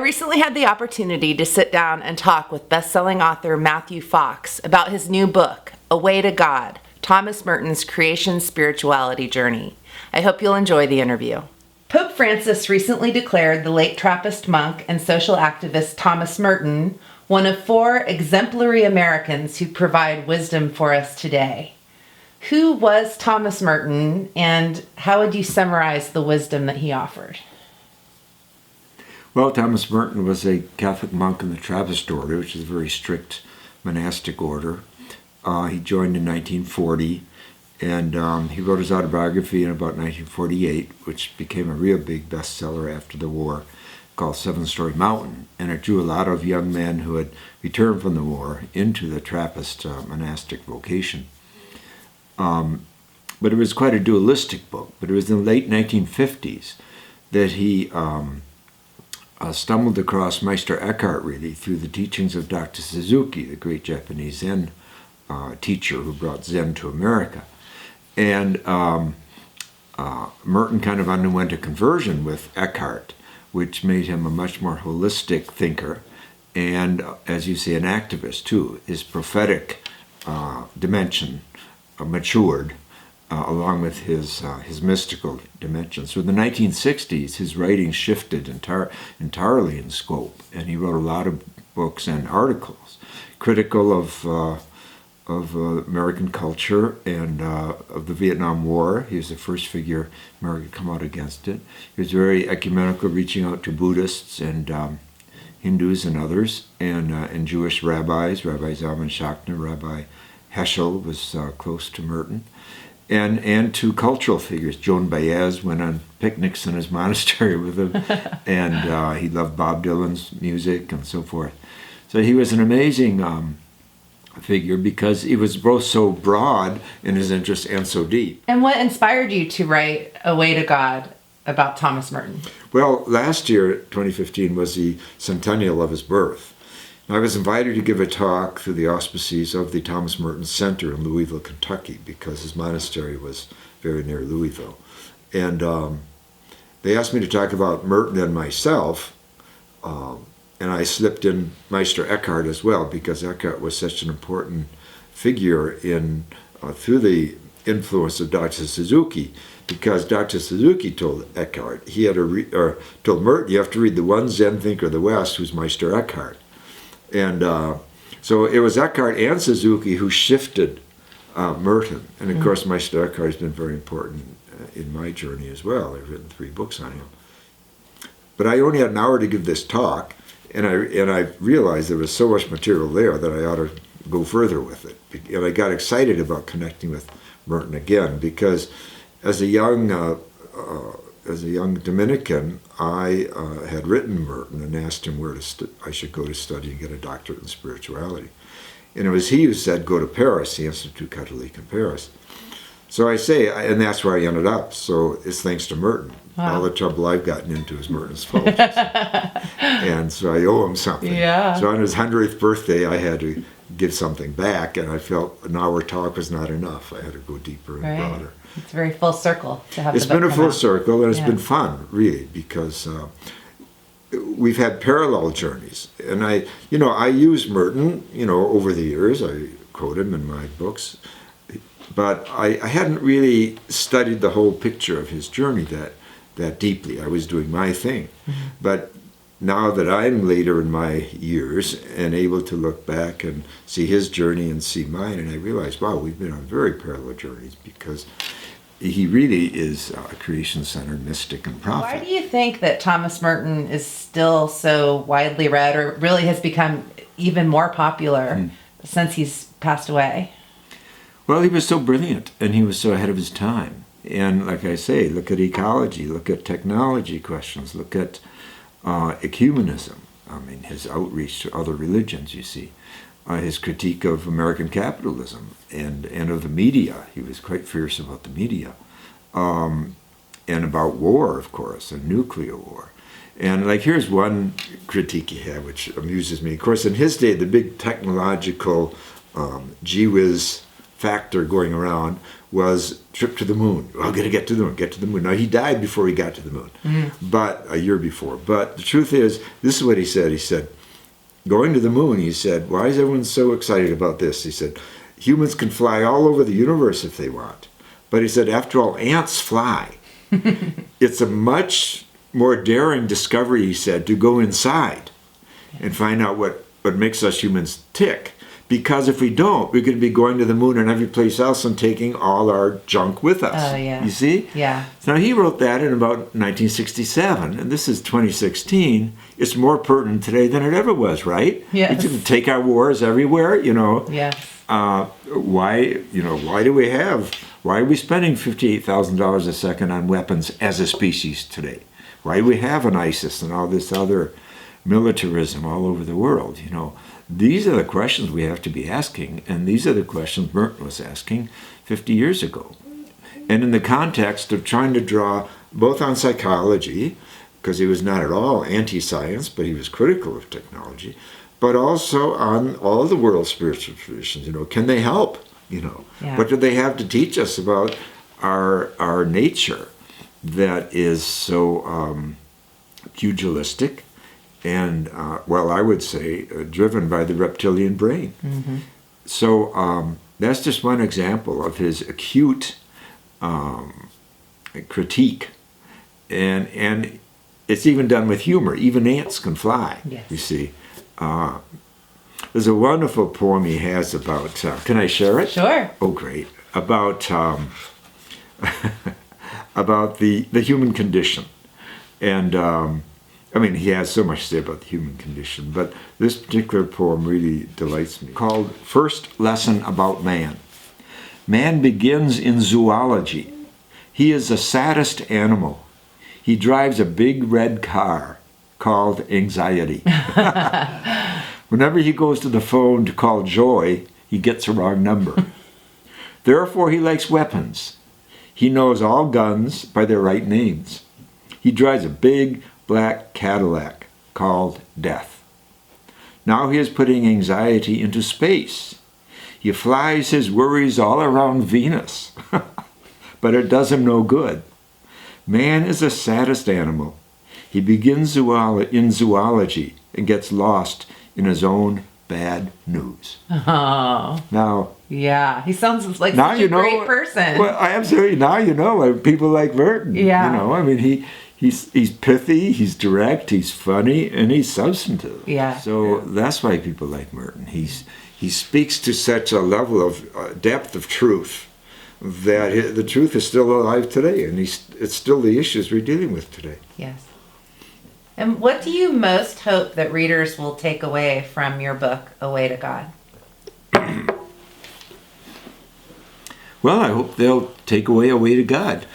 recently had the opportunity to sit down and talk with best-selling author Matthew Fox about his new book, A Way to God, Thomas Merton's Creation Spirituality Journey. I hope you'll enjoy the interview. Pope Francis recently declared the late Trappist monk and social activist Thomas Merton one of 4 exemplary Americans who provide wisdom for us today. Who was Thomas Merton, and how would you summarize the wisdom that he offered? Well, Thomas Merton was a Catholic monk in the Trappist order, which is a very strict monastic order. He joined in 1940, and he wrote his autobiography in about 1948, which became a real big bestseller after the war, called Seven Story Mountain, and it drew a lot of young men who had returned from the war into the Trappist monastic vocation. But it was quite a dualistic book. But it was in the late 1950s that he stumbled across Meister Eckhart, really, through the teachings of Dr. Suzuki, the great Japanese Zen teacher who brought Zen to America. And Merton kind of underwent a conversion with Eckhart, which made him a much more holistic thinker and, as you say, an activist too. His prophetic dimension matured along with his mystical dimension. So in the 1960s, his writings shifted entirely in scope, and he wrote a lot of books and articles critical of American culture and of the Vietnam War. He was the first figure America to come out against it. He was very ecumenical, reaching out to Buddhists and Hindus and others, and Jewish rabbis, Rabbi Zalman Schachter, Rabbi Heschel was close to Merton, and to cultural figures. Joan Baez went on picnics in his monastery with him, and he loved Bob Dylan's music and so forth. So he was an amazing figure because he was both so broad in his interest and so deep. And what inspired you to write A Way to God about Thomas Merton? Well, last year, 2015, was the centennial of his birth. I was invited to give a talk through the auspices of the Thomas Merton Center in Louisville, Kentucky, because his monastery was very near Louisville. And they asked me to talk about Merton and myself, and I slipped in Meister Eckhart as well, because Eckhart was such an important figure in through the influence of Dr. Suzuki, because Dr. Suzuki told Eckhart, he had told Merton, you have to read the one Zen thinker of the West who's Meister Eckhart. And so it was Eckhart and Suzuki who shifted Merton. And of course, Meister Eckhart has been very important in my journey as well. I've written 3 books on him. But I only had an hour to give this talk, and I realized there was so much material there that I ought to go further with it. And I got excited about connecting with Merton again, because as a young Dominican, I had written Merton and asked him where I should go to study and get a doctorate in spirituality. And it was he who said, go to Paris, the Institut Catholique in Paris. So I say, and that's where I ended up. So it's thanks to Merton. Wow. All the trouble I've gotten into is Merton's fault. And so I owe him something. Yeah. So on his 100th birthday, I had to give something back, and I felt an hour talk was not enough. I had to go deeper and broader. It's very full circle to have. It's been a full circle, and it's been fun, really, because we've had parallel journeys. And I use Merton, over the years. I quote him in my books. But I hadn't really studied the whole picture of his journey that deeply. I was doing my thing. Mm-hmm. But now that I'm later in my years and able to look back and see his journey and see mine, and I realize, wow, we've been on very parallel journeys, because he really is a creation-centered mystic and prophet. Why do you think that Thomas Merton is still so widely read, or really has become even more popular since he's passed away? Well, he was so brilliant, and he was so ahead of his time. And like I say, look at ecology, look at technology questions, look at ecumenism. I mean, his outreach to other religions, you see. His critique of American capitalism and of the media. He was quite fierce about the media. And about war, of course, and nuclear war. And here's one critique he had, which amuses me. Of course, in his day, the big technological gee whiz factor going around was trip to the moon. Well, I'm going to get to the moon. Now, he died before he got to the moon, but a year before. But the truth is, this is what he said. He said, going to the moon, he said, why is everyone so excited about this? He said, humans can fly all over the universe if they want. But he said, after all, ants fly. It's a much more daring discovery, he said, to go inside and find out what makes us humans tick. Because if we don't, we're going to be going to the moon and every place else and taking all our junk with us. Oh, yeah. You see? Yeah. Now, he wrote that in about 1967, and this is 2016. It's more pertinent today than it ever was, right? Yes. We can take our wars everywhere, Yes. Why are we spending $58,000 a second on weapons as a species today? Why do we have an ISIS and all this other militarism all over the world? These are the questions we have to be asking, and these are the questions Merton was asking 50 years ago. And in the context of trying to draw both on psychology, because he was not at all anti-science, but he was critical of technology, but also on all the world's spiritual traditions. Can they help? Yeah. What do they have to teach us about our nature that is so pugilistic and, I would say, driven by the reptilian brain. Mm-hmm. So that's just one example of his acute critique. And it's even done with humor. Even ants can fly, yes. You see. There's a wonderful poem he has about, can I share it? Sure. Oh, great. About about the human condition. And he has so much to say about the human condition, but this particular poem really delights me, called First Lesson About Man. Man begins in zoology. He is the saddest animal. He drives a big red car called anxiety. Whenever he goes to the phone to call Joy, he gets a wrong number. Therefore, he likes weapons. He knows all guns by their right names. He drives a big black Cadillac called Death. Now he is putting anxiety into space. He flies his worries all around Venus, but it does him no good. Man is the saddest animal. He begins in zoology and gets lost in his own bad news. Oh. Now, yeah, he sounds like such a great person. Well, absolutely. Now people like Merton. Yeah. He's pithy, he's direct, he's funny, and he's substantive. Yeah. So that's why people like Merton. He speaks to such a level of depth of truth that the truth is still alive today, and it's still the issues we're dealing with today. Yes. And what do you most hope that readers will take away from your book, A Way to God? Well, I hope they'll take away a way to God.